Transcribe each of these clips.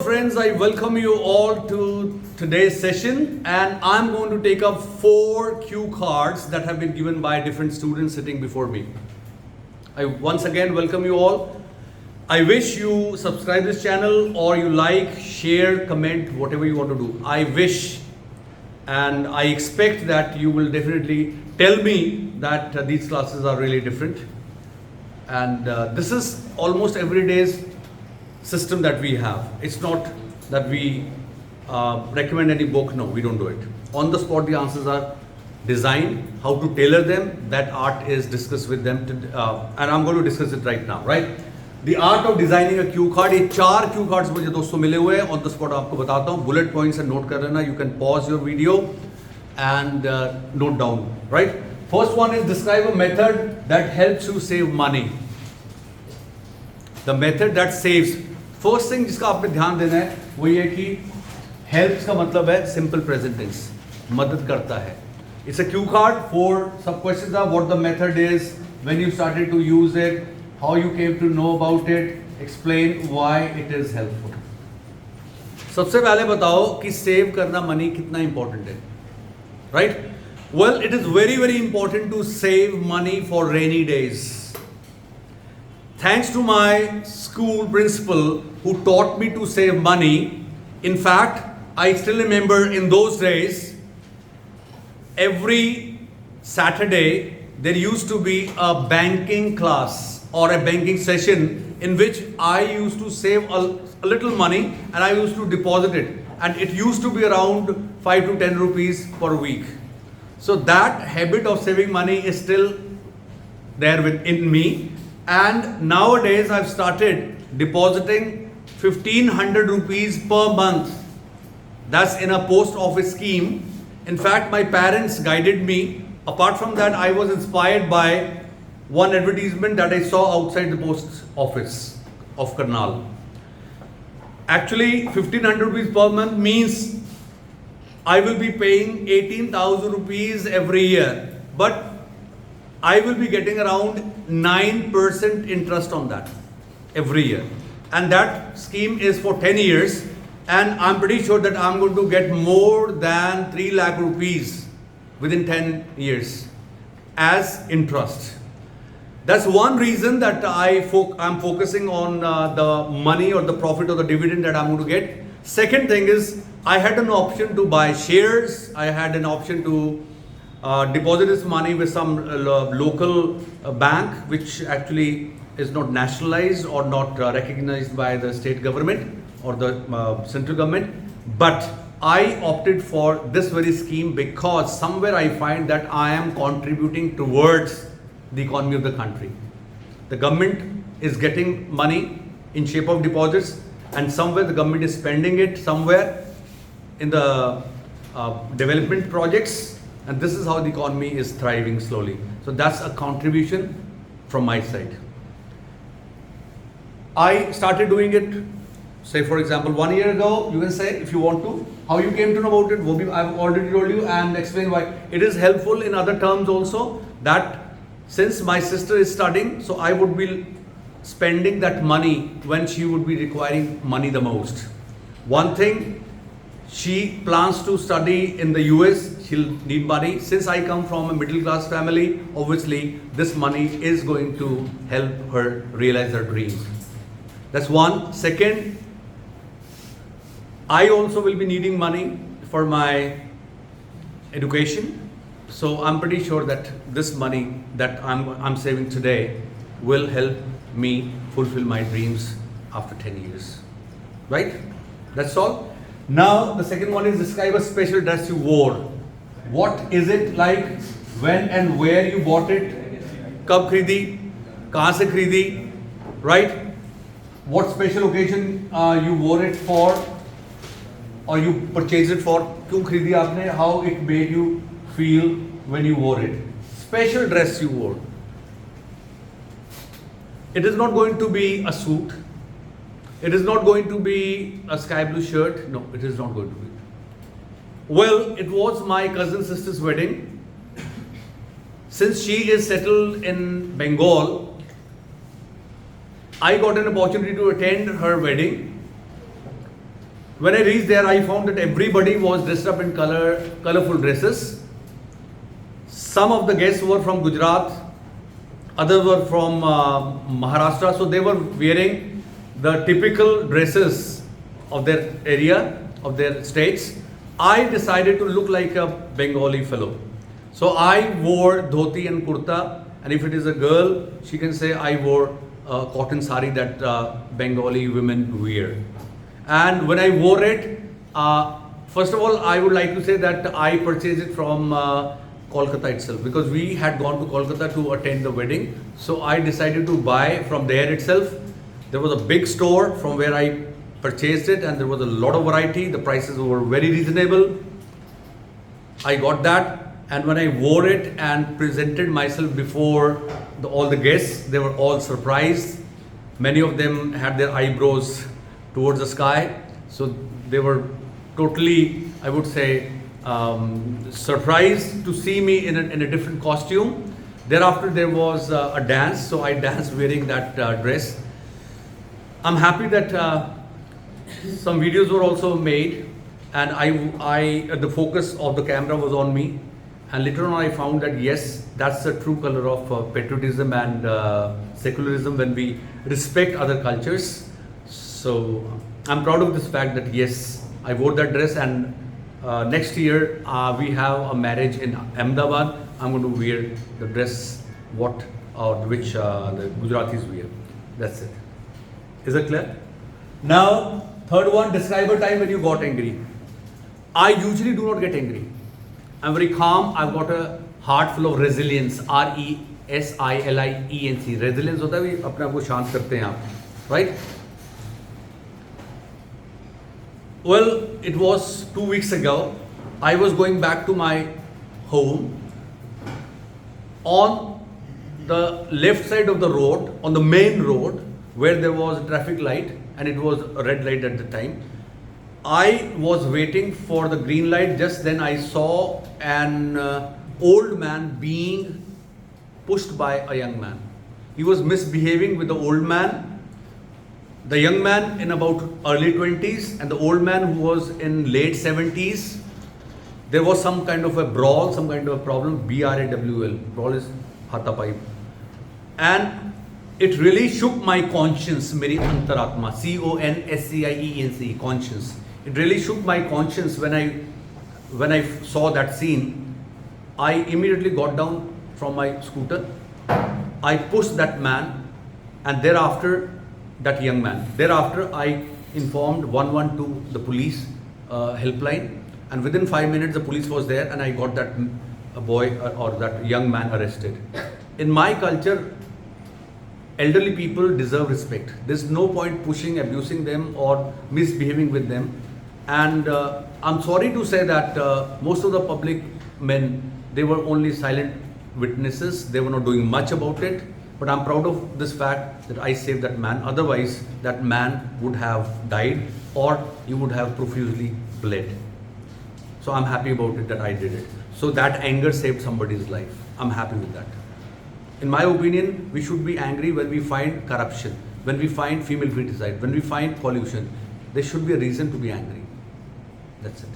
friends, I welcome you all to today's session, and I'm going to take up 4 cue cards that have been given by different students sitting before me. I once again welcome you all. I wish you subscribe this channel, or you like, share, comment, whatever you want to do. I wish and I expect that you will definitely tell me that these classes are really different. And this is almost every day's system that we have. It's not that we recommend any book. No, we don't do it. On the spot, the answers are designed. How to tailor them, that art is discussed with them. And I'm going to discuss it right now, right? The art of designing a cue card. ये 4 cue cards मुझे दोस्तों मिले हुए हैं. On the spot आपको बताता हूँ. Bullet points and note कर लेना. You can pause your video and note down, right? First one is describe a method that helps you save money. The method that saves. First thing जिसका आपने ध्यान देना है वो ये कि helps का मतलब है simple present tense, मदद करता है. It's a cue card. 4 sub questions are what the method is, when you started to use it, how you came to know about it, explain why it is helpful. सबसे पहले बताओ कि save करना money कितना important है, right? Well, it is very important to save money for rainy days. Thanks to my school principal who taught me to save money. In fact, I still remember in those days, every Saturday there used to be a banking class or a banking session in which I used to save a little money and I used to deposit it, and it used to be around 5 to 10 rupees per week. So that habit of saving money is still there within me, and nowadays I've started depositing 1500 rupees per month. That's in a post office scheme. In fact, my parents guided me. Apart from that, I was inspired by one advertisement that I saw outside the post office of Karnal. Actually, 1500 rupees per month means I will be paying 18,000 rupees every year, but I will be getting around 9% interest on that every year. And that scheme is for 10 years, and I'm pretty sure that I'm going to get more than 3 lakh rupees within 10 years as interest. That's one reason that I'm focusing on the money or the profit or the dividend that I'm going to get. Second thing is, I had an option to buy shares. I had an option to deposit this money with some local bank, which actually is not nationalized or not recognized by the state government or the central government. But I opted for this very scheme because somewhere I find that I am contributing towards the economy of the country. The government is getting money in shape of deposits, and somewhere the government is spending it somewhere in the development projects, and this is how the economy is thriving slowly. So that's a contribution from my side. I started doing it, say for example 1 year ago. You can say, if you want to, how you came to know about it. I've already told you and explained why. It is helpful in other terms also, that since my sister is studying, so I would be spending that money when she would be requiring money the most. One thing, she plans to study in the US, she'll need money. Since I come from a middle class family, obviously this money is going to help her realize her dreams. That's one. Second, I also will be needing money for my education. So I'm pretty sure that this money that I'm saving today will help me fulfill my dreams after 10 years. Right? That's all. Now the second one is describe a special dress you wore. What is it like? When and where you bought it? Kab kharidi? Kahan se kharidi? Right? What special occasion you wore it for? Or you purchased it for? Kyun kharidi aapne? How it made you feel when you wore it? Special dress you wore. It is not going to be a suit. It is not going to be a sky blue shirt. No, it is not going to be. Well, it was my cousin sister's wedding. Since she is settled in Bengal, I got an opportunity to attend her wedding. When I reached there, I found that everybody was dressed up in colorful dresses. Some of the guests were from Gujarat, others were from Maharashtra, so they were wearing the typical dresses of their area, of their states. I decided to look like a Bengali fellow. So I wore dhoti and kurta, and if it is a girl, she can say I wore a cotton sari that Bengali women wear. And when I wore it, first of all, I would like to say that I purchased it from Kolkata itself, because we had gone to Kolkata to attend the wedding. So I decided to buy from there itself. There was a big store from where I purchased it, and there was a lot of variety. The prices were very reasonable. I got that, and when I wore it and presented myself before all the guests, they were all surprised. Many of them had their eyebrows towards the sky, so they were totally, I would say, surprised to see me in a different costume. Thereafter there was a dance, so I danced wearing that dress. I'm happy that some videos were also made, and the focus of the camera was on me, and later on I found that yes, that's the true color of patriotism and secularism, when we respect other cultures. So I'm proud of this fact that yes, I wore that dress, and next year we have a marriage in Ahmedabad. I'm going to wear the dress which the Gujaratis wear. That's it. Is it clear? Now, third one, describe a time when you got angry. I usually do not get angry. I'm very calm. I've got a heart full of resilience. RESILIENC. Resilience होता है भी अपने आप को शांत करते हैं आप, right? Well, it was 2 weeks ago. I was going back to my home. On the left side of the road, on the main road, where there was a traffic light, and it was a red light at the time, I was waiting for the green light. Just then I saw an old man being pushed by a young man. He was misbehaving with the old man. The young man in about early 20s and the old man who was in late 70s. There was some kind of a brawl, some kind of a problem. BRAWL. Brawl is hatapai. And it really shook my conscience, meri antaratma. CONSCIENC, conscience. It really shook my conscience when I saw that scene. I immediately got down from my scooter. I pushed that man, and thereafter that young man. Thereafter, I informed 112, the police helpline, and within 5 minutes, the police was there, and I got that boy or that young man arrested. In my culture, elderly people deserve respect. There's no point pushing, abusing them, or misbehaving with them. And I'm sorry to say that most of the public men, they were only silent witnesses. They were not doing much about it. But I'm proud of this fact that I saved that man. Otherwise, that man would have died, or he would have profusely bled. So I'm happy about it that I did it. So that anger saved somebody's life. I'm happy with that. In my opinion, we should be angry when we find corruption, when we find female feticide, when we find pollution. There should be a reason to be angry. That's it.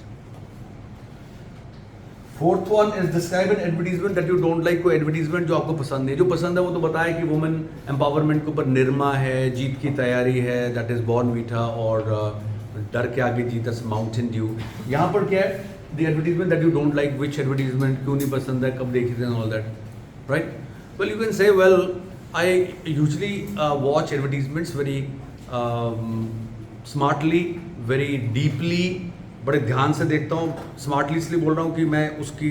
Fourth one is describe an advertisement that you don't like. कोई advertisement जो आपको पसंद नहीं, जो पसंद है वो तो बताए कि women empowerment के ऊपर निर्मा है, जीत की तैयारी है, that is Bournvita, और डर के आगे जीता Mountain Dew. यहाँ पर क्या है? The advertisement that you don't like, which advertisement क्यों नहीं पसंद है, कब देखी थी and all that, right? Well, you can say, well, I usually watch advertisements very smartly, very deeply. बड़े ध्यान से देखता हूँ. स्मार्टली इसलिए बोल रहा हूँ कि मैं उसकी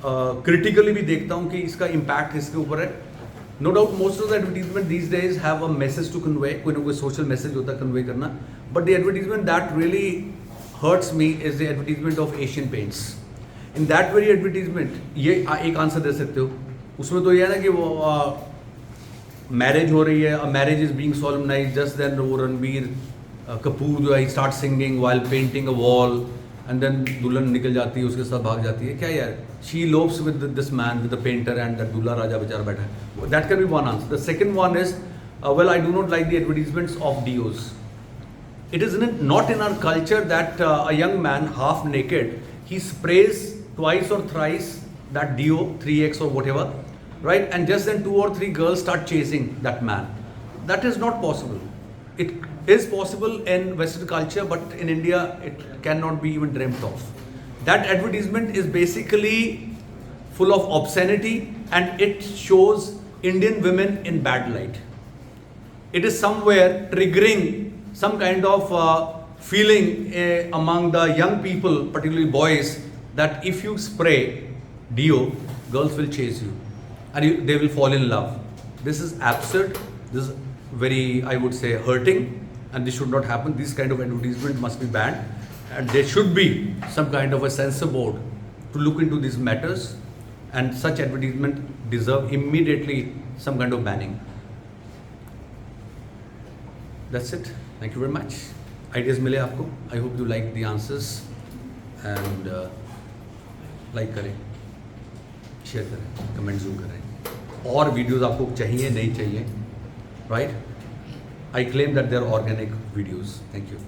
क्रिटिकली भी देखता हूँ कि इसका इम्पैक्ट किसके ऊपर है. No doubt most of the advertisement these days have a message to convey. कोई ना कोई सोशल मैसेज होता है कन्वे करना. But the advertisement that really hurts me is the advertisement of Asian Paints. In that very advertisement, ये एक answer दे सकते हो. उसमें तो ये है ना कि वो मैरिज हो रही है, marriage is being solemnized, just then वो रणबीर कपूर जो है he start singing while painting a wall, and then दुल्हन निकल जाती है, उसके साथ भाग जाती है. क्या यार, she loves with this man, with the painter, and that दूल्हा राजा बेचारा बैठा है. That can be one answer. The second one is, well, I do not like the advertisements of deos. It is not in our culture that a young man half naked, he sprays twice or thrice that Dio 3x or whatever, right? And just then 2 or 3 girls start chasing that man. That is not possible. It is possible in Western culture, but in India it cannot be even dreamt of. That advertisement is basically full of obscenity and it shows Indian women in bad light. It is somewhere triggering some kind of feeling among the young people, particularly boys, that if you spray Dio, girls will chase you and they will fall in love. This is absurd. This is very, I would say, hurting, and this should not happen. This kind of advertisement must be banned, and there should be some kind of a censor board to look into these matters, and such advertisement deserve immediately some kind of banning. That's it. Thank you very much. Ideas मिले आपको? I hope you like the answers and like करें, share करें, comment जरूर करें. और videos आपको चाहिए नहीं चाहिए, right? I claim that they are organic videos. Thank you.